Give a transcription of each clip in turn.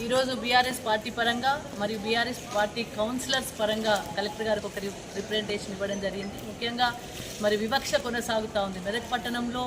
ఈరోజు BRS party పరంగా మరియు బీఆర్ఎస్ పార్టీ కౌన్సిలర్స్ పరంగా కలెక్టర్ గారికి ఒక రిప్రజెంటేషన్ ఇవ్వడం జరిగింది. ముఖ్యంగా మరి వివక్ష కొనసాగుతూ ఉంది. మెదక్ పట్టణంలో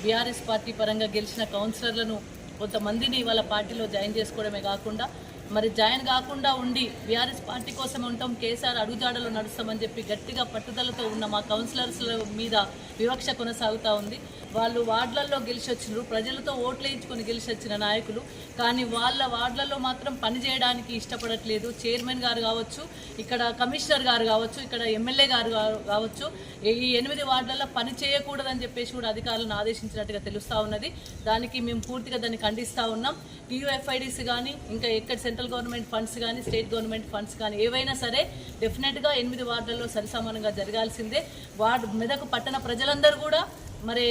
బీఆర్ఎస్ పార్టీ పరంగా గెలిచిన కౌన్సిలర్లను కొంతమందిని వాళ్ళ పార్టీలో జాయిన్ చేసుకోవడమే కాకుండా మరి జాయిన్ కాకుండా ఉండి బీఆర్ఎస్ పార్టీ కోసం ఉంటాం, కేసీఆర్ అడుగుజాడలో నడుస్తామని చెప్పి గట్టిగా పట్టుదలతో ఉన్న మా కౌన్సిలర్స్ల మీద వివక్ష కొనసాగుతూ ఉంది. వాళ్ళు వార్డులలో గెలిచి వచ్చినారు, ప్రజలతో ఓట్లు వేయించుకొని గెలిచి వచ్చిన నాయకులు, కానీ వాళ్ళ వార్డులలో మాత్రం పని చేయడానికి ఇష్టపడట్లేదు. చైర్మన్ గారు కావచ్చు, ఇక్కడ కమిషనర్ గారు కావచ్చు, ఇక్కడ ఎమ్మెల్యే గారు కావచ్చు, ఈ 8 వార్డులలో పని చేయకూడదని చెప్పేసి కూడా అధికారులను ఆదేశించినట్టుగా తెలుస్తూ ఉన్నది. దానికి మేము పూర్తిగా దాన్ని ఖండిస్తూ ఉన్నాం. టీయూఎఫ్ఐడిస్ కానీ ఇంకా ఎక్కడ సెంట్రల్ గవర్నమెంట్ ఫండ్స్ కానీ స్టేట్ గవర్నమెంట్ ఫండ్స్ కానీ ఏవైనా సరే డెఫినెట్గా 8 వార్డులలో సరిసమానంగా జరగాల్సిందే. మెదక్ పట్టణ ప్రజలందరూ కూడా మరి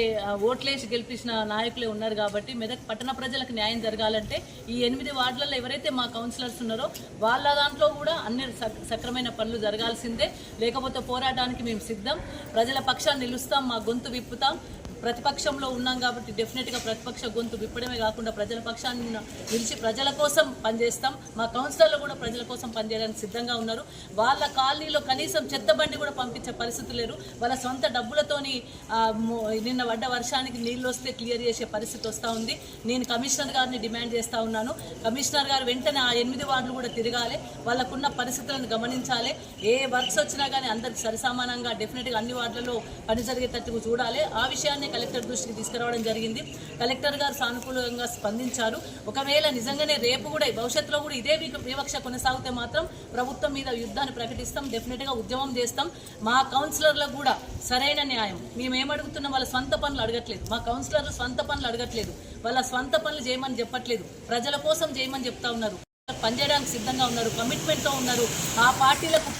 ఓట్లేసి గెలిపించిన నాయకులే ఉన్నారు కాబట్టి మెదక్ పట్టణ ప్రజలకు న్యాయం జరగాలంటే ఈ 8 వార్డులలో ఎవరైతే మా కౌన్సిలర్స్ ఉన్నారో వాళ్ళ దాంట్లో కూడా అన్ని సక్రమైన పనులు జరగాల్సిందే. లేకపోతే పోరాటానికి మేము సిద్ధం, ప్రజల పక్షాన్ని నిలుస్తాం, మా గొంతు విప్పుతాం. ప్రతిపక్షంలో ఉన్నాం కాబట్టి డెఫినెట్గా ప్రతిపక్ష గొంతు విప్పడమే కాకుండా ప్రజల పక్షాన్ని నిలిచి ప్రజల కోసం పనిచేస్తాం. మా కౌన్సిలర్లు కూడా ప్రజల కోసం పనిచేయడానికి సిద్ధంగా ఉన్నారు. వాళ్ళ కాలనీలో కనీసం చెత్త బండి కూడా పంపించే పరిస్థితి లేరు. వాళ్ళ సొంత డబ్బులతోని నిన్న పడ్డ వర్షానికి నీళ్ళు వస్తే క్లియర్ చేసే పరిస్థితి వస్తూ ఉంది. నేను కమిషనర్ గారిని డిమాండ్ చేస్తూ ఉన్నాను, కమిషనర్ గారు వెంటనే ఆ 8 వార్డులు కూడా తిరగాలి, వాళ్ళకున్న పరిస్థితులను గమనించాలి. ఏ వర్క్స్ వచ్చినా కానీ అందరికి సరిసమానంగా డెఫినెట్గా అన్ని వార్డులలో పని జరిగేటట్టుగా చూడాలి. ఆ విషయాన్ని కలెక్టర్ దృష్టికి తీసుకురావడం జరిగింది. కలెక్టర్ గారు సానుకూలంగా స్పందించారు. ఒకవేళ నిజంగానే రేపు కూడా భవిష్యత్తులో కూడా ఇదే వివక్ష కొనసాగితే మాత్రం ప్రభుత్వం మీద యుద్ధాన్ని ప్రకటిస్తాం, డెఫినెట్గా ఉద్యమం చేస్తాం. మా కౌన్సిలర్లకు కూడా సరైన న్యాయం మేమేమడుగుతున్నాం, వాళ్ళ స్వంత పనులు అడగట్లేదు, మా కౌన్సిలర్లు స్వంత పనులు అడగట్లేదు, వాళ్ళ స్వంత పనులు చేయమని చెప్పట్లేదు, ప్రజల కోసం చేయమని చెప్తా ఉన్నారు. పనిచేయడానికి సిద్ధంగా ఉన్నారు, కమిట్మెంట్తో ఉన్నారు. ఆ పార్టీలకు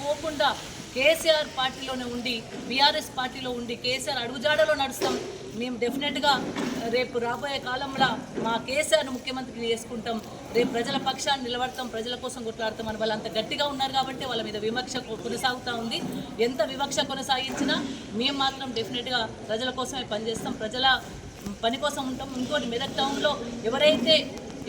పోకుండా కేసీఆర్ పార్టీలోనే ఉండి బీఆర్ఎస్ పార్టీలో ఉండి కేసీఆర్ అడుగుజాడలో నడుస్తాం. మేము డెఫినెట్గా రేపు రాబోయే కాలంలో మా కేసీఆర్ను ముఖ్యమంత్రిని చేసుకుంటాం, రేపు ప్రజల పక్షాన్ని నిలబడతాం, ప్రజల కోసం కొట్లాడతాం అని వాళ్ళు అంత గట్టిగా ఉన్నారు కాబట్టి వాళ్ళ మీద వివక్ష కొనసాగుతూ ఉంది. ఎంత వివక్ష కొనసాగించినా మేము మాత్రం డెఫినెట్గా ప్రజల కోసమే పనిచేస్తాం, ప్రజల పని కోసం ఉంటాం. ఇంకోటి మెదక్ టౌన్లో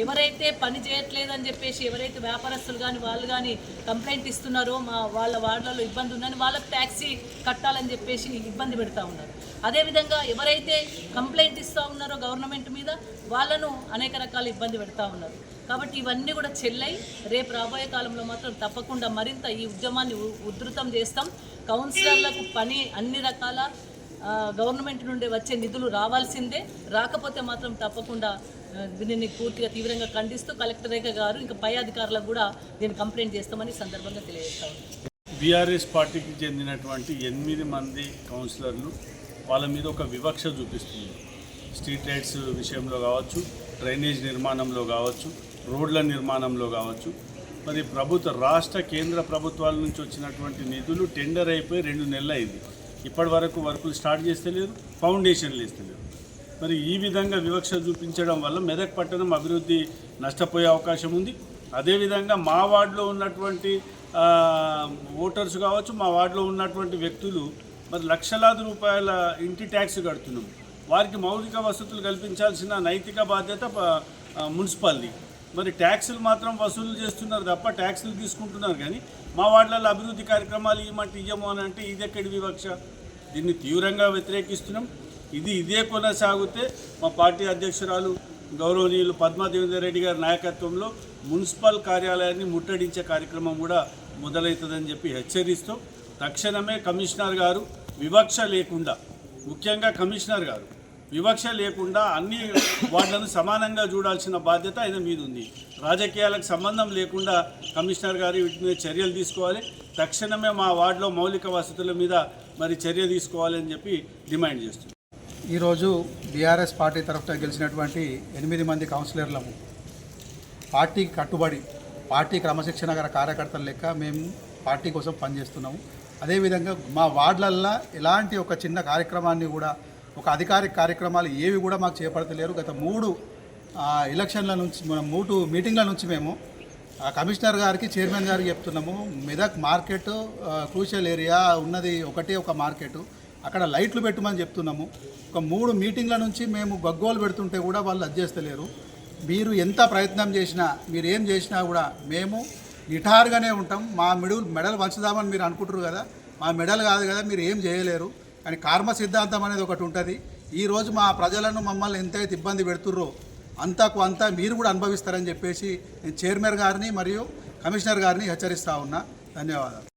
ఎవరైతే పని చేయట్లేదని చెప్పేసి ఎవరైతే వ్యాపారస్తులు కానీ వాళ్ళు కానీ కంప్లైంట్ ఇస్తున్నారో వాళ్ళ వార్డులలో ఇబ్బంది ఉందని వాళ్ళకి ట్యాక్సీ కట్టాలని చెప్పేసి ఇబ్బంది పెడతా ఉన్నారు. అదేవిధంగా ఎవరైతే కంప్లైంట్ ఇస్తూ ఉన్నారో గవర్నమెంట్ మీద వాళ్ళను అనేక రకాల ఇబ్బంది పెడతా ఉన్నారు. కాబట్టి ఇవన్నీ కూడా చెల్లై రేపు రాబోయే కాలంలో మాత్రం తప్పకుండా మరింత ఈ ఉద్యమాన్ని ఉధృతం చేస్తాం. కౌన్సిలర్లకు పని అన్ని రకాల గవర్నమెంట్ నుండి వచ్చే నిధులు రావాల్సిందే, రాకపోతే మాత్రం తప్పకుండా దీనిని పూర్తిగా తీవ్రంగా ఖండిస్తూ కలెక్టర్ రేఖ గారు ఇంకా పై అధికారులకు కూడా దీన్ని కంప్లైంట్ చేస్తామని సందర్భంగా తెలియజేస్తా ఉన్నాం. బీఆర్ఎస్ పార్టీకి చెందినటువంటి 8 మంది కౌన్సిలర్లు వాళ్ళ మీద ఒక వివక్ష చూపిస్తుంది. స్ట్రీట్ లైట్స్ విషయంలో కావచ్చు, డ్రైనేజ్ నిర్మాణంలో కావచ్చు, రోడ్ల నిర్మాణంలో కావచ్చు. మరి రాష్ట్ర కేంద్ర ప్రభుత్వాల నుంచి వచ్చినటువంటి నిధులు టెండర్ అయిపోయి 2 నెలలు అయింది. ఇప్పటి వరకు వర్కులు స్టార్ట్ చేస్తలేరు, ఫౌండేషన్లు వేస్తలేరు. మరి ఈ విధంగా వివక్ష చూపించడం వల్ల మెదక్ పట్టణం అభివృద్ధి నష్టపోయే అవకాశం ఉంది. అదేవిధంగా మా వార్డులో ఉన్నటువంటి ఓటర్స్ కావచ్చు, మా వార్డులో ఉన్నటువంటి వ్యక్తులు మరి లక్షలాది రూపాయల ఇంటి ట్యాక్స్ కడుతున్నాం. వారికి మౌలిక వసతులు కల్పించాల్సిన నైతిక బాధ్యత మున్సిపాలిటీ. మరి ట్యాక్సులు మాత్రం వసూలు చేస్తున్నారు తప్ప ట్యాక్సులు తీసుకుంటున్నారు, కానీ మా వార్డులలో అభివృద్ధి కార్యక్రమాలు ఇయ్యము అని అంటే ఇది ఎక్కడి వివక్ష? దీన్ని తీవ్రంగా వ్యతిరేకిస్తున్నాం. ఇదే కొనసాగితే మా పార్టీ అధ్యక్షురాలు గౌరవనీయులు పద్మా దేవేందర్ రెడ్డి గారి నాయకత్వంలో మున్సిపల్ కార్యాలయాన్ని ముట్టడించే కార్యక్రమం కూడా మొదలవుతుందని చెప్పి హెచ్చరిస్తూ తక్షణమే కమిషనర్ గారు వివక్ష లేకుండా, ముఖ్యంగా కమిషనర్ గారు వివక్ష లేకుండా అన్ని వార్డులను సమానంగా చూడాల్సిన బాధ్యత ఆయన మీద ఉంది. రాజకీయాలకు సంబంధం లేకుండా కమిషనర్ గారు వీటి మీద చర్యలు తీసుకోవాలి. తక్షణమే మా వార్డులో మౌలిక వసతుల మీద మరి చర్య తీసుకోవాలని చెప్పి డిమాండ్ చేస్తున్నాం. ఈరోజు బీఆర్ఎస్ పార్టీ తరఫున గెలిచినటువంటి 8 మంది కౌన్సిలర్లము పార్టీకి కట్టుబడి పార్టీ క్రమశిక్షణ గల కార్యకర్తల లెక్క మేము పార్టీ కోసం పనిచేస్తున్నాము. అదేవిధంగా మా వార్డులల్లో ఎలాంటి ఒక చిన్న కార్యక్రమాన్ని కూడా, ఒక అధికారిక కార్యక్రమాలు ఏవి కూడా మాకు చేపడతలేరు. గత 3 ఎలక్షన్ల నుంచి 3 మీటింగ్ల నుంచి మేము కమిషనర్ గారికి, చైర్మన్ గారికి చెప్తున్నాము. మెదక్ మార్కెట్ క్రూషియల్ ఏరియా ఉన్నది, ఒకటే ఒక మార్కెట్. అక్కడ లైట్లు పెట్టమని చెప్తున్నాము. ఒక 3 మీటింగ్ల నుంచి మేము గగ్గోలు పెడుతుంటే కూడా వాళ్ళు అడ్జేస్తలేరు. మీరు ఎంత ప్రయత్నం చేసినా, మీరు ఏం చేసినా కూడా మేము నిఠారుగానే ఉంటాం. మా మెడలు వంచుదామని మీరు అనుకుంటారు కదా, మా మెడల్ కాదు కదా, మీరు ఏం చేయలేరు. కానీ కర్మ సిద్ధాంతం అనేది ఒకటి ఉంటుంది. ఈరోజు మా ప్రజలను మమ్మల్ని ఎంతైతే ఇబ్బంది పెడుతుర్రో అంతా మీరు కూడా అనుభవిస్తారని చెప్పేసి నేను చైర్మన్ గారిని మరియు కమిషనర్ గారిని హెచ్చరిస్తూ ఉన్నా. ధన్యవాదాలు.